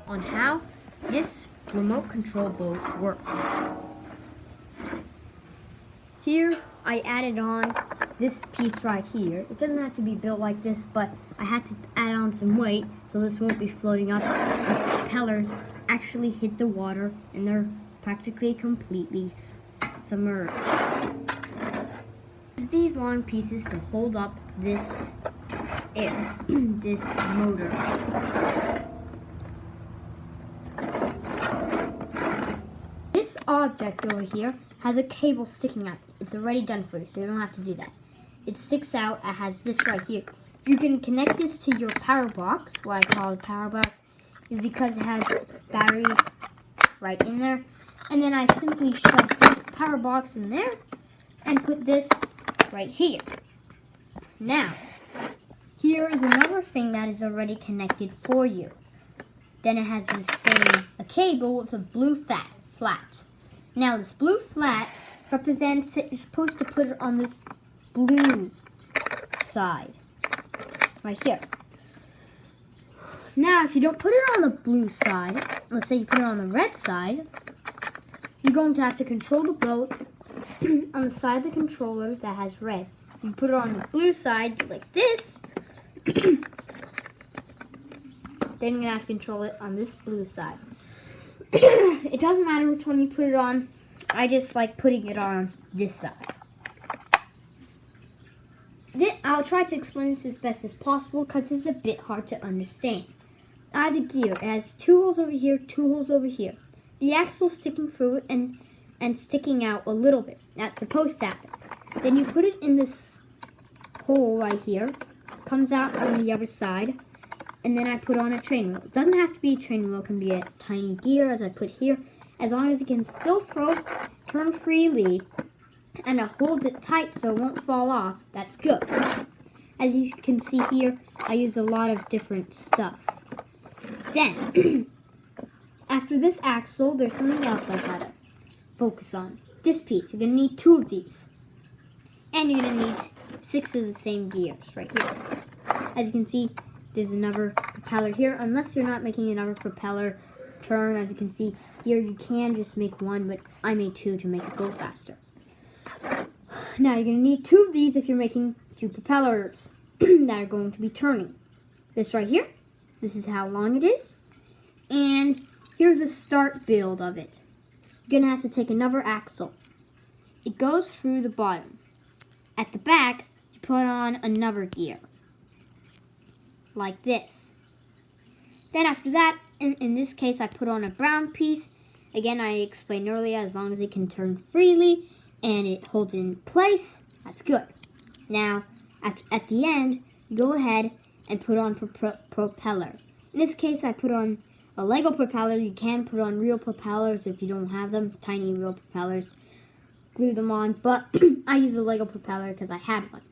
on how this remote control boat works. Here I added on this piece right here. It doesn't have to be built like this, but I had to add on some weight so this won't be floating up. The propellers actually hit the water and they're practically completely submerged. Use these long pieces to hold up this air, this motor. This object over here has a cable sticking out. It's already done for you, so you don't have to do that. It sticks out. It has this right here. You can connect this to your power box. Why I call it power box is because it has batteries right in there. And then I simply shove the power box in there and put this right here. Now, here is another thing that is already connected for you. Then it has a cable with a blue flat. Now this blue flat represents, you're supposed to put it on this blue side, right here. Now if you don't put it on the blue side, let's say you put it on the red side, you're going to have to control the boat on the side of the controller that has red. If you put it on the blue side, like this, then you're going to have to control it on this blue side. It doesn't matter which one you put it on. I just like putting it on this side. Then I'll try to explain this as best as possible because it's a bit hard to understand. I have the gear. It has 2 holes over here, 2 holes over here. The axle sticking through it and sticking out a little bit. That's supposed to happen. Then you put it in this hole right here. Comes out on the other side. And then I put on a training wheel. It doesn't have to be a training wheel. It can be a tiny gear as I put here. As long as it can still turn freely and it holds it tight so it won't fall off, that's good. As you can see here, I use a lot of different stuff. Then, after this axle, there's something else I gotta focus on. This piece, you're gonna need 2 of these. And you're gonna need 6 of the same gears right here. As you can see, there's another propeller here. Unless you're not making another propeller turn, as you can see here, you can just make 1, but I made 2 to make it go faster. Now you're going to need 2 of these if you're making 2 propellers that are going to be turning. This right here, this is how long it is. And here's a start build of it. You're going to have to take another axle. It goes through the bottom. At the back, you put on another gear. Like this. Then after that, in this case, I put on a brown piece. Again, I explained earlier, as long as it can turn freely and it holds in place, that's good. Now, at the end, go ahead and put on propeller. In this case, I put on a Lego propeller. You can put on real propellers if you don't have them, tiny real propellers. Glue them on, but I use a Lego propeller because I had one.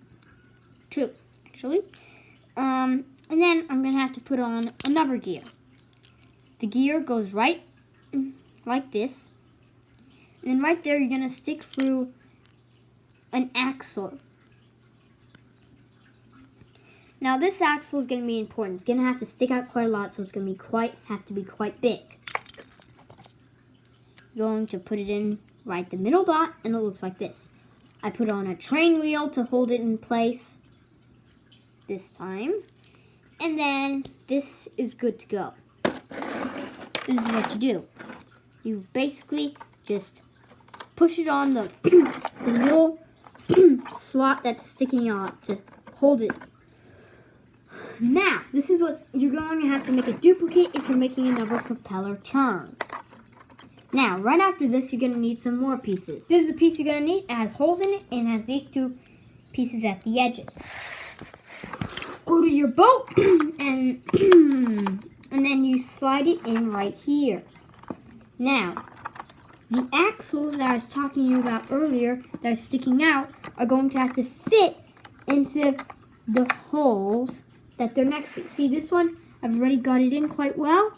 2, actually. And then I'm going to have to put on another gear. The gear goes right like this. And then right there, you're going to stick through an axle. Now, this axle is going to be important. It's going to have to stick out quite a lot, so it's going to have to be quite big. You're going to put it in right the middle dot, and it looks like this. I put on a train wheel to hold it in place this time. And then this is good to go. This is what you do. You basically just push it on the little slot that's sticking out to hold it. Now, this is what you're going to have to make a duplicate if you're making another propeller turn. Now, right after this, you're going to need some more pieces. This is the piece you're going to need. It has holes in it and it has these 2 pieces at the edges. Go to your boat and then you slide it in right here. Now, the axles that I was talking to you about earlier that are sticking out are going to have to fit into the holes that they're next to. See this one? I've already got it in quite well.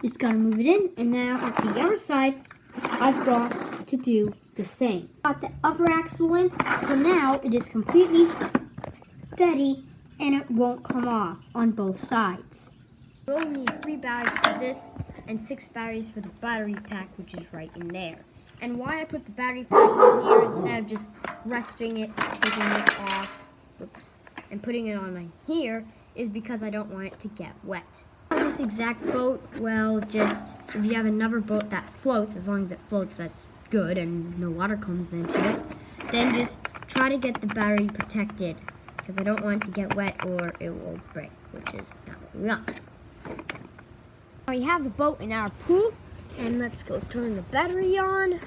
Just got to move it in. And now at the other side, I've got to do the same. Got the upper axle in, so now it is completely steady and it won't come off on both sides. You will need 3 bags for this, and 6 batteries for the battery pack, which is right in there. And why I put the battery pack in here instead of just resting it, taking this off, oops, and putting it on my here is because I don't want it to get wet. This exact boat, well, just if you have another boat that floats, as long as it floats, that's good and no water comes into it, then just try to get the battery protected because I don't want it to get wet or it will break, which is not what we want. Now we have the boat in our pool, and let's go turn the battery on.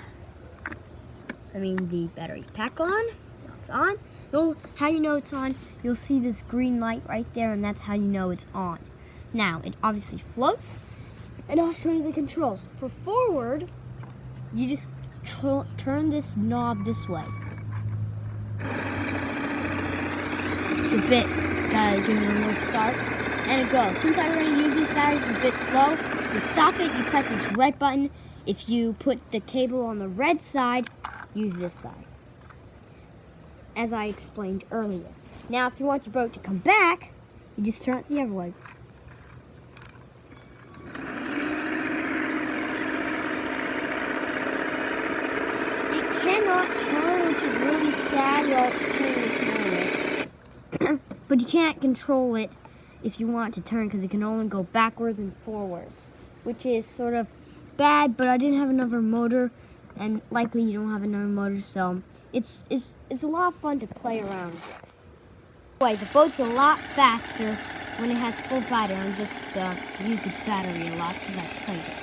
The battery pack on. Now it's on. So how you know it's on, you'll see this green light right there, and that's how you know it's on. Now, it obviously floats, and I'll show you the controls. For forward, you just turn this knob this way. It's a bit, gotta give it a little start, and it goes. Since I already use these batteries, it's a bit slow. To stop it, you press this red button. If you put the cable on the red side, use this side, as I explained earlier. Now, if you want your boat to come back, you just turn it the other way. Cannot turn, which is really sad while it's turning this moment. But you can't control it if you want to turn because it can only go backwards and forwards, which is sort of bad, but I didn't have another motor, and likely you don't have another motor, so it's a lot of fun to play around with. Anyway, the boat's a lot faster when it has full battery. I just use the battery a lot because I played it.